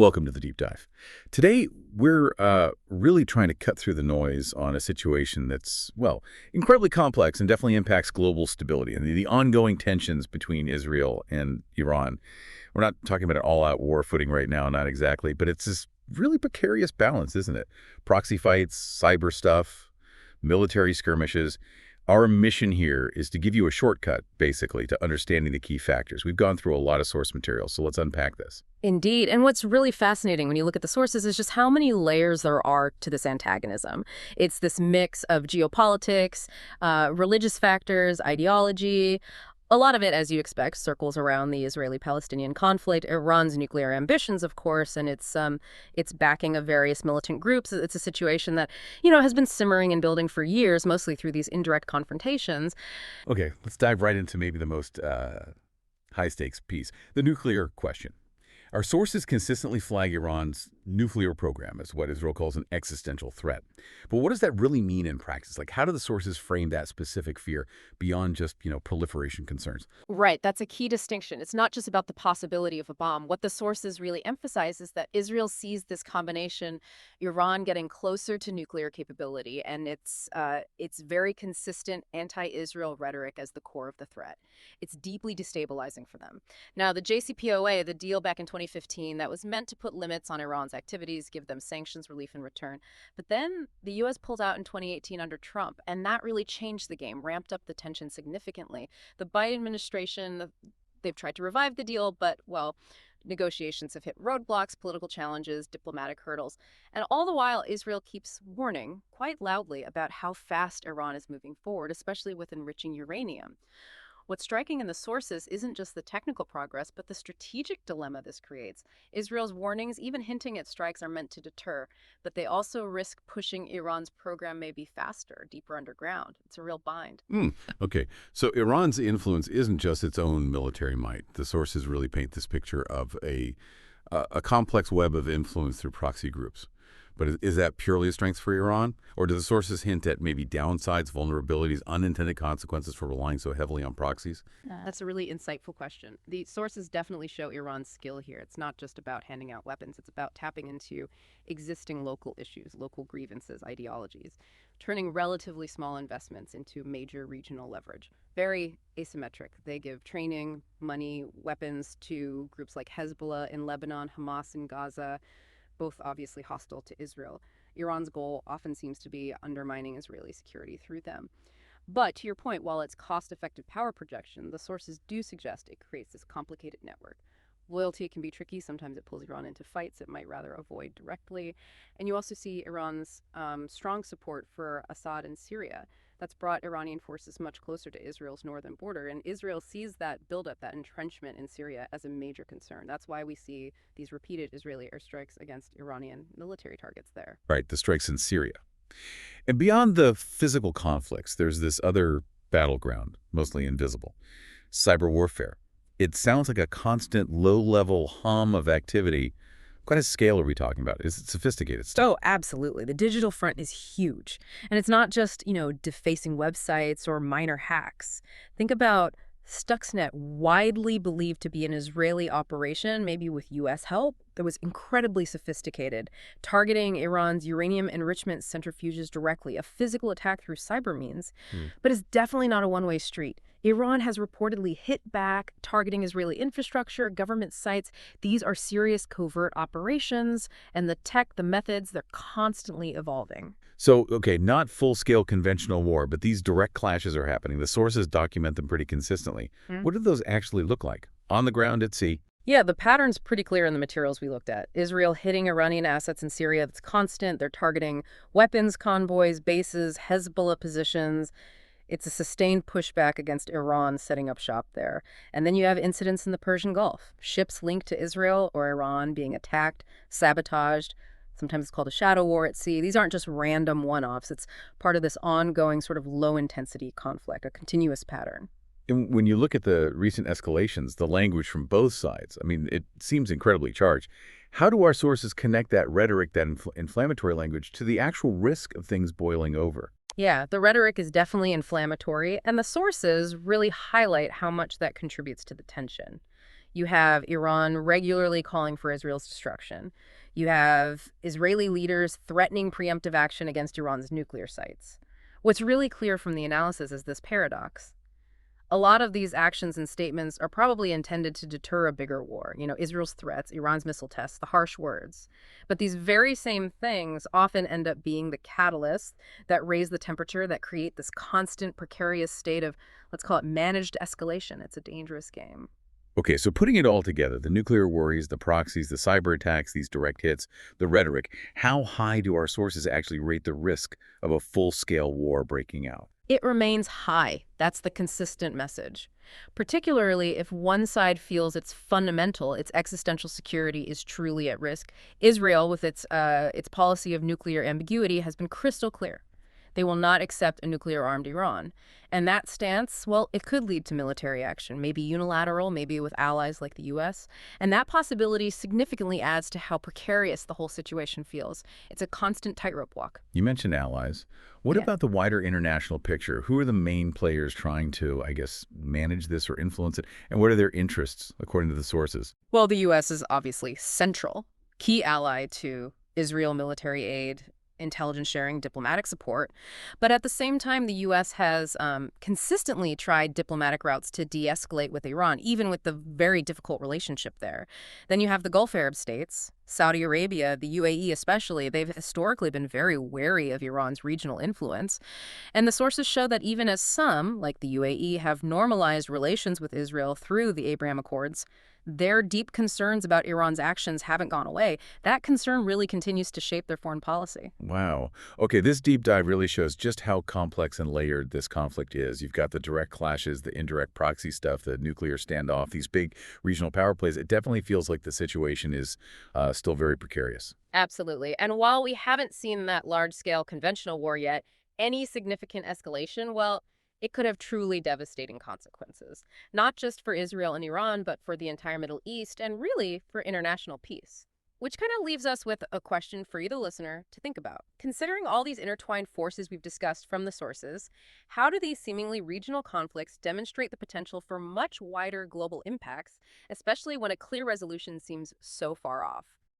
Welcome to the Deep Dive. Today, we're really trying to cut through the noise on a situation that's, well, incredibly complex and definitely impacts global stability and the ongoing tensions between Israel and Iran. We're not talking about an all-out war footing right now, not exactly, but it's this really precarious balance, isn't it? Proxy fights, cyber stuff, military skirmishes. Our mission here is to give you a shortcut, basically, to understanding the key factors. We've gone through a lot of source material, so let's unpack this. Indeed. And what's really fascinating when you look at the sources is just how many layers there are to this antagonism. It's this mix of geopolitics, religious factors, ideology. A lot of it, as you expect, circles around the Israeli-Palestinian conflict, Iran's nuclear ambitions, of course, and its backing of various militant groups. It's a situation that, has been simmering and building for years, mostly through these indirect confrontations. Okay, let's dive right into maybe the most high-stakes piece, the nuclear question. Our sources consistently flag Iran's nuclear program as what Israel calls an existential threat. But what does that really mean in practice? Like, how do the sources frame that specific fear beyond just, proliferation concerns? Right, that's a key distinction. It's not just about the possibility of a bomb. What the sources really emphasize is that Israel sees this combination, Iran getting closer to nuclear capability, and its very consistent anti-Israel rhetoric as the core of the threat. It's deeply destabilizing for them. Now, the JCPOA, the deal back in 2015, that was meant to put limits on Iran's activities, give them sanctions relief in return. But then the U.S. pulled out in 2018 under Trump, and that really changed the game, ramped up the tension significantly. The Biden administration, they've tried to revive the deal, but, well, negotiations have hit roadblocks, political challenges, diplomatic hurdles. And all the while, Israel keeps warning quite loudly about how fast Iran is moving forward, especially with enriching uranium. What's striking in the sources isn't just the technical progress, but the strategic dilemma this creates. Israel's warnings, even hinting at strikes, are meant to deter, but they also risk pushing Iran's program maybe faster, deeper underground. It's a real bind. Okay, so Iran's influence isn't just its own military might. The sources really paint this picture of a complex web of influence through proxy groups. But is that purely a strength for Iran? Or do the sources hint at maybe downsides, vulnerabilities, unintended consequences for relying so heavily on proxies? That's a really insightful question. The sources definitely show Iran's skill here. It's not just about handing out weapons. It's about tapping into existing local issues, local grievances, ideologies, turning relatively small investments into major regional leverage. Very asymmetric. They give training, money, weapons to groups like Hezbollah in Lebanon, Hamas in Gaza, both obviously hostile to Israel. Iran's goal often seems to be undermining Israeli security through them. But to your point, while it's cost-effective power projection, the sources do suggest it creates this complicated network. Loyalty can be tricky. Sometimes it pulls Iran into fights it might rather avoid directly. And you also see Iran's strong support for Assad in Syria. That's brought Iranian forces much closer to Israel's northern border. And Israel sees that buildup, that entrenchment in Syria, as a major concern. That's why we see these repeated Israeli airstrikes against Iranian military targets there. Right, the strikes in Syria. And beyond the physical conflicts, there's this other battleground, mostly invisible, cyber warfare. It sounds like a constant low-level hum of activity. What kind of scale are we talking about? Is it sophisticated stuff? Oh, absolutely. The digital front is huge. And it's not just, defacing websites or minor hacks. Think about Stuxnet, widely believed to be an Israeli operation, maybe with U.S. help, that was incredibly sophisticated, targeting Iran's uranium enrichment centrifuges directly, a physical attack through cyber means. But it's definitely not a one-way street. Iran has reportedly hit back, targeting Israeli infrastructure, government sites. These are serious covert operations, and the tech, the methods, they're constantly evolving. So, okay, not full-scale conventional war, but these direct clashes are happening. The sources document them pretty consistently. What do those actually look like? On the ground at sea? Yeah, the pattern's pretty clear in the materials we looked at. Israel hitting Iranian assets in Syria, that's constant. They're targeting weapons convoys, bases, Hezbollah positions. It's a sustained pushback against Iran setting up shop there. And then you have incidents in the Persian Gulf. Ships linked to Israel or Iran being attacked, sabotaged. Sometimes it's called a shadow war at sea. These aren't just random one-offs. It's part of this ongoing sort of low-intensity conflict, a continuous pattern. And when you look at the recent escalations, the language from both sides, it seems incredibly charged. How do our sources connect that rhetoric, that inflammatory language, to the actual risk of things boiling over? Yeah, the rhetoric is definitely inflammatory, and the sources really highlight how much that contributes to the tension. You have Iran regularly calling for Israel's destruction. You have Israeli leaders threatening preemptive action against Iran's nuclear sites. What's really clear from the analysis is this paradox. A lot of these actions and statements are probably intended to deter a bigger war. Israel's threats, Iran's missile tests, the harsh words. But these very same things often end up being the catalysts that raise the temperature, that create this constant precarious state of, let's call it managed escalation. It's a dangerous game. Okay, so putting it all together, the nuclear worries, the proxies, the cyber attacks, these direct hits, the rhetoric, how high do our sources actually rate the risk of a full-scale war breaking out? It remains high. That's the consistent message. Particularly if one side feels its existential security is truly at risk. Israel, with its policy of nuclear ambiguity, has been crystal clear. They will not accept a nuclear-armed Iran. And that stance, well, it could lead to military action, maybe unilateral, maybe with allies like the U.S. And that possibility significantly adds to how precarious the whole situation feels. It's a constant tightrope walk. You mentioned allies. What Yeah. about the wider international picture? Who are the main players trying to, I guess, manage this or influence it? And what are their interests, according to the sources? Well, the U.S. is obviously central, key ally to Israel military aid, intelligence sharing, diplomatic support. But at the same time, the U.S. has consistently tried diplomatic routes to de-escalate with Iran, even with the very difficult relationship there. Then you have the Gulf Arab states, Saudi Arabia, the UAE especially. They've historically been very wary of Iran's regional influence. And the sources show that even as some, like the UAE, have normalized relations with Israel through the Abraham Accords, their deep concerns about Iran's actions haven't gone away. That concern really continues to shape their foreign policy. Wow. Okay, this deep dive really shows just how complex and layered this conflict is. You've got the direct clashes, the indirect proxy stuff, the nuclear standoff, these big regional power plays. It definitely feels like the situation is still very precarious. Absolutely. And while we haven't seen that large-scale conventional war yet, any significant escalation, well, it could have truly devastating consequences, not just for Israel and Iran, but for the entire Middle East and really for international peace. Which kind of leaves us with a question for you, the listener, to think about. Considering all these intertwined forces we've discussed from the sources, how do these seemingly regional conflicts demonstrate the potential for much wider global impacts, especially when a clear resolution seems so far off?